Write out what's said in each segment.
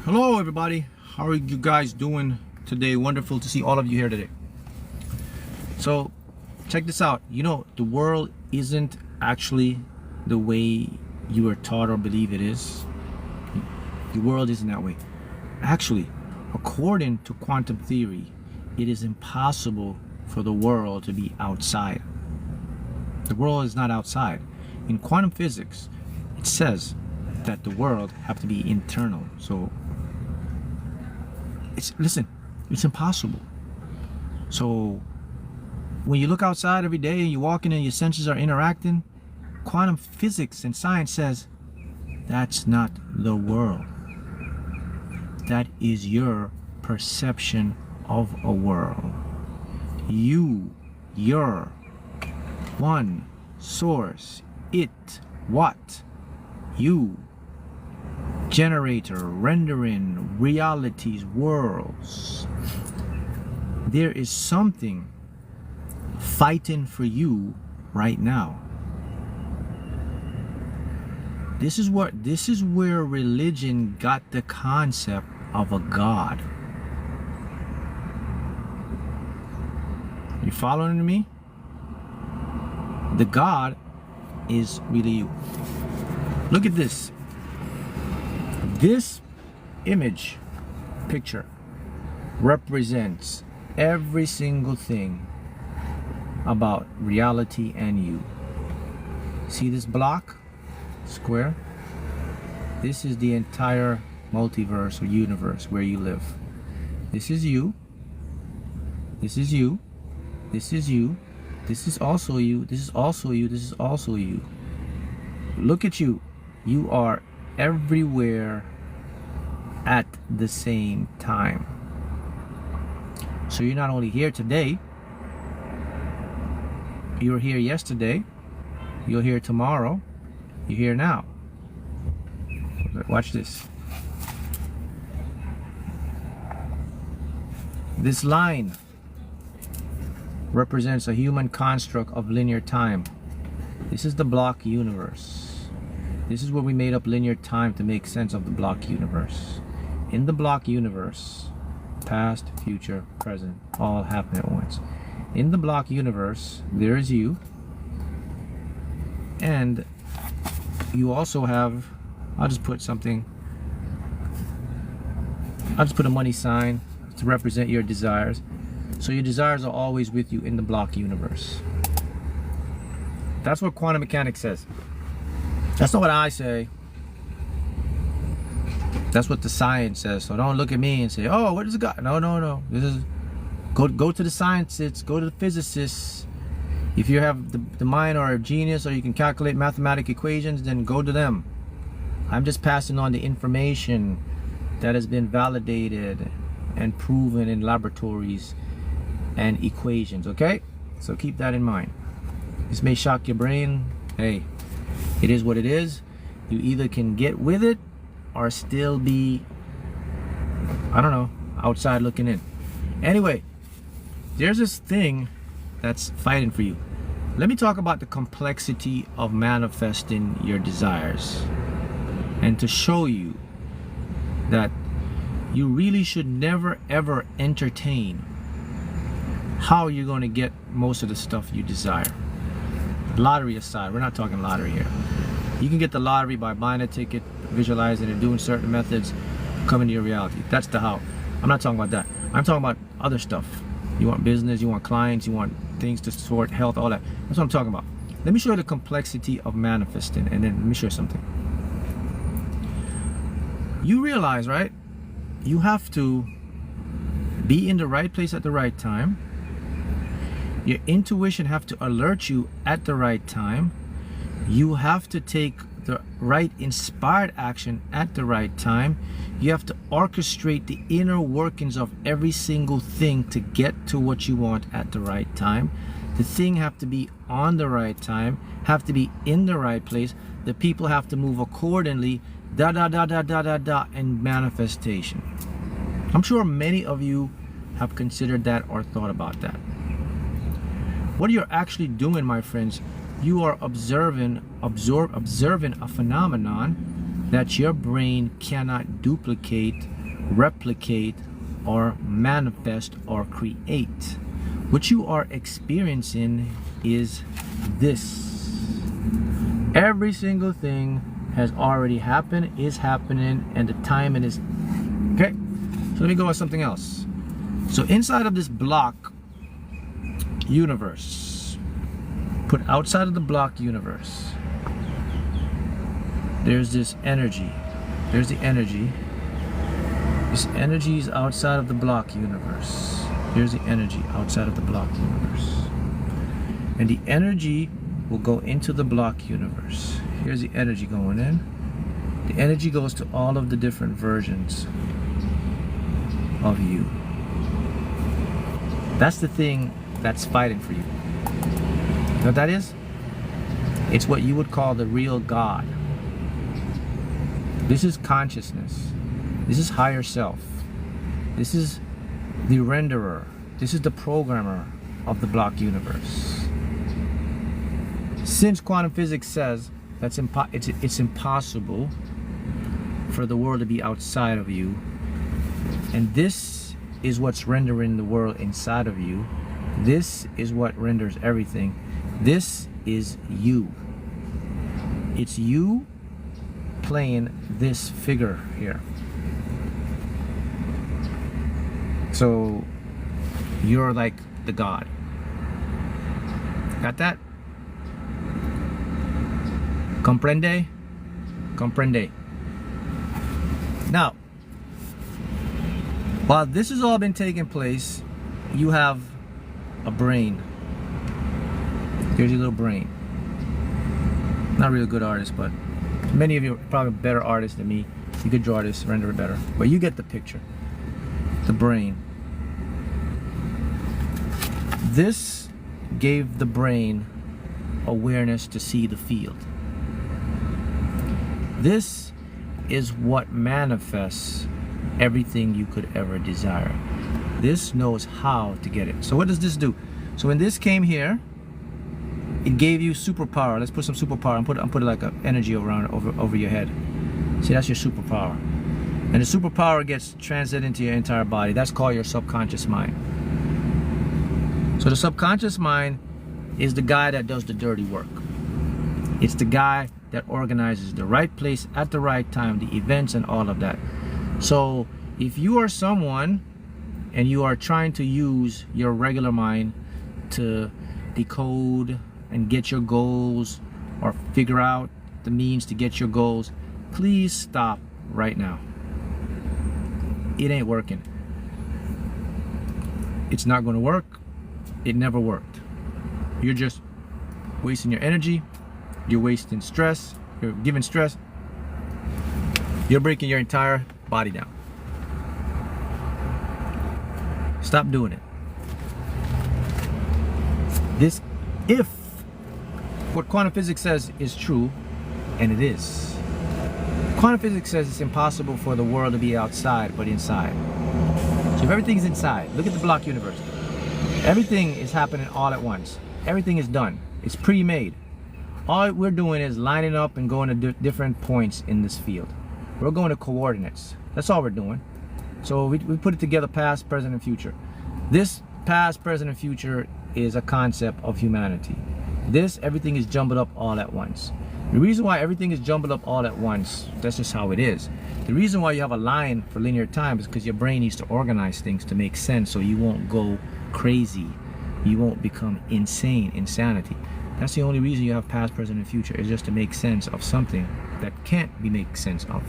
Hello everybody, how are you guys doing today? Wonderful to see all of you here today. So check this out. You know, the world isn't actually the way you are taught or believe it is. The world isn't that way. Actually, according to quantum theory, it is impossible for the world to be outside. The world is not outside. In quantum physics, it says that the world have to be internal. So listen, it's impossible. So when you look outside every day and you're walking and your senses are interacting, quantum physics and science says that's not the world. That is your perception of a world. Your one source, it, what, you, generator, rendering, realities, worlds. There is something fighting for you right now. This is where religion got the concept of a God. You following me? The God is really you. Look at this. This picture represents every single thing about reality and you. See this block, square? This is the entire multiverse or universe where you live. This is you. This is you. This is you. This is also you. This is also you. This is also you. Look at you. You are everywhere at the same time. So you're not only here today, you were here yesterday, you're here tomorrow, you're here now. Watch this. This line represents a human construct of linear time. This is the block universe. This is where we made up linear time to make sense of the block universe. In the block universe, past, future, present, all happen at once. In the block universe, there is you. And you also have, I'll just put a money sign to represent your desires. So your desires are always with you in the block universe. That's what quantum mechanics says. That's not what I say. That's what the science says. So don't look at me and say, oh, what does it got? No. This is go to the scientists, go to the physicists. If you have the mind or a genius or you can calculate mathematical equations, then go to them. I'm just passing on the information that has been validated and proven in laboratories and equations, okay? So keep that in mind. This may shock your brain. Hey, it is what it is. You either can get with it or still be, I don't know, outside looking in. Anyway, there's this thing that's fighting for you. Let me talk about the complexity of manifesting your desires, and to show you that you really should never ever entertain how you're going to get most of the stuff you desire. Lottery aside, we're not talking lottery here. You can get the lottery by buying a ticket, visualizing and doing certain methods, coming to your reality. That's the how. I'm not talking about that. I'm talking about other stuff. You want business, you want clients, you want things to sort, health, all that. That's what I'm talking about. Let me show you the complexity of manifesting, and then let me show you something. You realize, right? You have to be in the right place at the right time. Your intuition have to alert you at the right time. You have to take the right inspired action at the right time. You have to orchestrate the inner workings of every single thing to get to what you want at the right time. The thing have to be on the right time, have to be in the right place. The people have to move accordingly, and manifestation. I'm sure many of you have considered that or thought about that. What you're actually doing, my friends, you are observing a phenomenon that your brain cannot duplicate, replicate, or manifest or create. What you are experiencing is this. Every single thing has already happened, is happening, and the timing is okay. So let me go with something else. So inside of this block universe, put outside of the block universe, there's this energy. There's the energy. This energy is outside of the block universe. Here's the energy outside of the block universe. And the energy will go into the block universe. Here's the energy going in. The energy goes to all of the different versions of you. That's the thing that's fighting for you. You know what that is? It's what you would call the real God. This is consciousness. This is higher self. This is the renderer. This is the programmer of the block universe. Since quantum physics says that's it's impossible for the world to be outside of you, and this is what's rendering the world inside of you, this is what renders everything. This is you. It's you playing this figure here. So you're like the God. Got that? Comprende? Comprende. Now, while this has all been taking place, you have a brain. Here's your little brain. Not really a good artist, but many of you are probably better artists than me. You could draw this, render it better. But you get the picture. The brain. This gave the brain awareness to see the field. This is what manifests everything you could ever desire. This knows how to get it. So what does this do? So when this came here, it gave you superpower. Let's put some superpower. I'm putting like an energy over your head. See, that's your superpower. And the superpower gets translated into your entire body. That's called your subconscious mind. So the subconscious mind is the guy that does the dirty work. It's the guy that organizes the right place at the right time, the events and all of that. So if you are someone and you are trying to use your regular mind to decode and get your goals or figure out the means to get your goals, please stop right now. It ain't working. It's not going to work. It never worked. You're just wasting your energy. You're wasting stress. You're giving stress. You're breaking your entire body down. Stop doing it. This, if what quantum physics says is true, and it is. Quantum physics says it's impossible for the world to be outside but inside. So if everything's inside, look at the block universe. Everything is happening all at once. Everything is done. It's pre-made. All we're doing is lining up and going to different points in this field. We're going to coordinates. That's all we're doing. So we put it together, past, present, and future. This past, present, and future is a concept of humanity. This, everything is jumbled up all at once. The reason why everything is jumbled up all at once, that's just how it is. The reason why you have a line for linear time is because your brain needs to organize things to make sense so you won't go crazy. You won't become insane, insanity. That's the only reason you have past, present, and future, is just to make sense of something that can't be made sense of.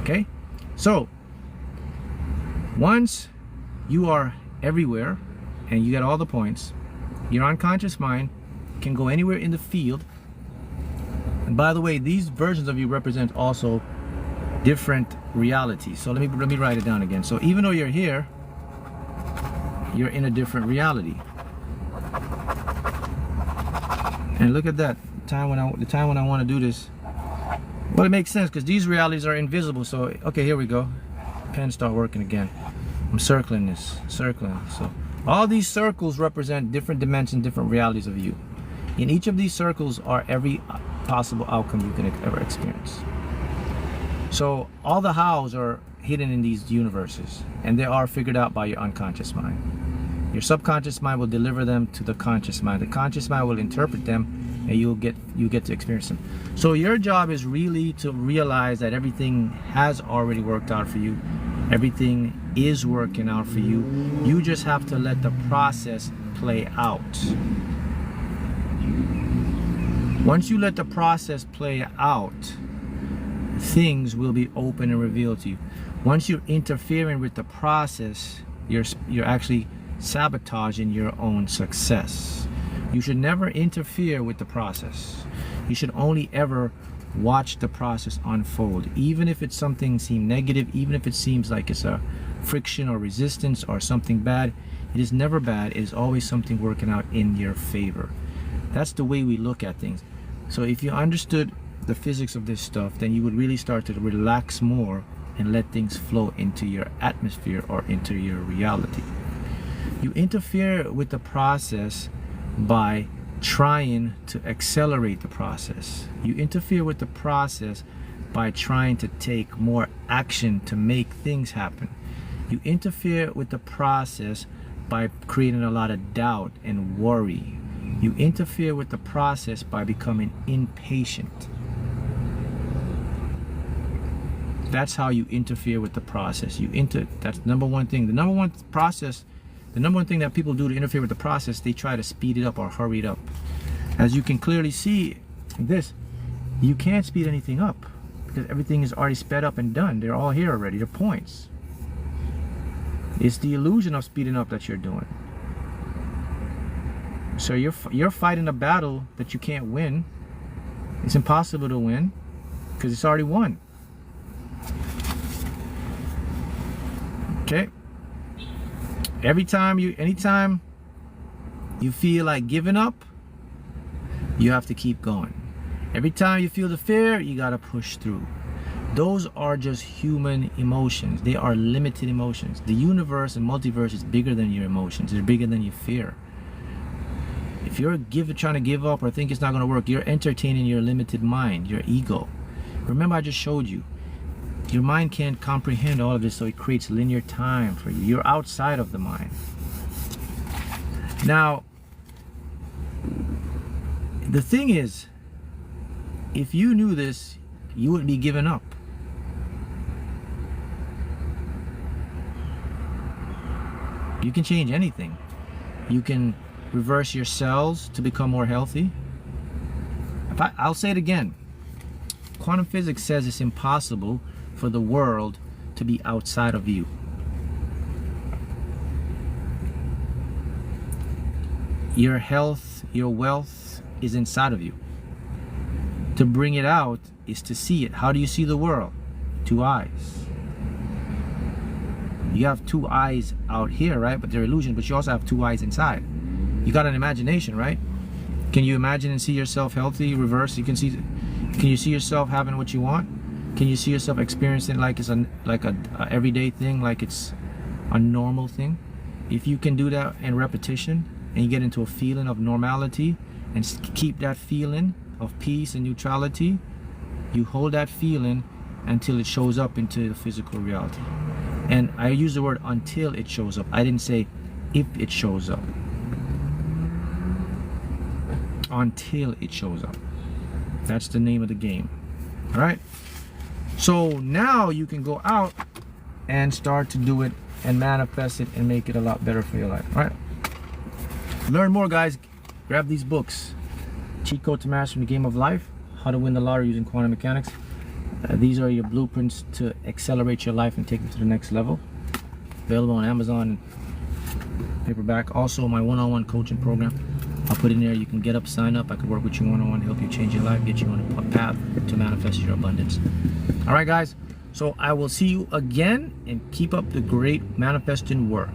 Okay? So, once you are everywhere and you get all the points, your unconscious mind can go anywhere in the field. And by the way, these versions of you represent also different realities. So let me write it down again. So even though you're here, you're in a different reality. And look at that, the time when I want to do this. Well, it makes sense because these realities are invisible. So okay, here we go. Pen start working again. I'm circling this, circling. So all these circles represent different dimensions, different realities of you. In each of these circles are every possible outcome you can ever experience. So all the hows are hidden in these universes, and they are figured out by your unconscious mind. Your subconscious mind will deliver them to the conscious mind. The conscious mind will interpret them, and you get to experience them. So your job is really to realize that everything has already worked out for you. Everything is working out for you. You just have to let the process play out. Once you let the process play out, things will be open and revealed to you. Once you're interfering with the process, you're actually sabotaging your own success. You should never interfere with the process. You should only ever watch the process unfold. Even if it's something seems negative, even if it seems like it's a friction or resistance or something bad, it is never bad. It is always something working out in your favor. That's the way we look at things. So if you understood the physics of this stuff, then you would really start to relax more and let things flow into your atmosphere or into your reality. You interfere with the process by trying to accelerate the process. You interfere with the process by trying to take more action to make things happen. You interfere with the process by creating a lot of doubt and worry. You interfere with the process by becoming impatient. That's how you interfere with the process. That's the number one thing. The number one thing that people do to interfere with the process, they try to speed it up or hurry it up. As you can clearly see this, you can't speed anything up because everything is already sped up and done. They're all here already. They're points. It's the illusion of speeding up that you're doing. So you're fighting a battle that you can't win. It's impossible to win because it's already won. Okay? Anytime you feel like giving up, you have to keep going. Every time you feel the fear, you gotta push through. Those are just human emotions. They are limited emotions. The universe and multiverse is bigger than your emotions. They're bigger than your fear. If you're trying to give up or think it's not gonna work, you're entertaining your limited mind, your ego. Remember, I just showed you. Your mind can't comprehend all of this, so it creates linear time for you. You're outside of the mind. Now, the thing is, if you knew this, you wouldn't be giving up. You can change anything. You can reverse your cells to become more healthy. I'll say it again. Quantum physics says it's impossible for the world to be outside of you. Your health, your wealth is inside of you. To bring it out is to see it. How do you see the world? 2 eyes. You have 2 eyes out here, right? But they're illusion, but you also have 2 eyes inside. You got an imagination, right? Can you imagine and see yourself healthy, reverse? Can you see yourself having what you want? Can you see yourself experiencing like it's a everyday thing, like it's a normal thing? If you can do that in repetition and you get into a feeling of normality and keep that feeling of peace and neutrality, you hold that feeling until it shows up into the physical reality. And I use the word until it shows up. I didn't say if it shows up. Until it shows up. That's the name of the game. All right? So now you can go out and start to do it and manifest it and make it a lot better for your life. All right? Learn more, guys. Grab these books. Cheat Code to Mastering the Game of Life. How to Win the Lottery Using Quantum Mechanics. These are your blueprints to accelerate your life and take it to the next level. Available on Amazon and paperback. Also, my one-on-one coaching program. I'll put in there. You can get up, sign up. I could work with you one-on-one, help you change your life, get you on a path to manifest your abundance. All right, guys. So I will see you again, and keep up the great manifesting work.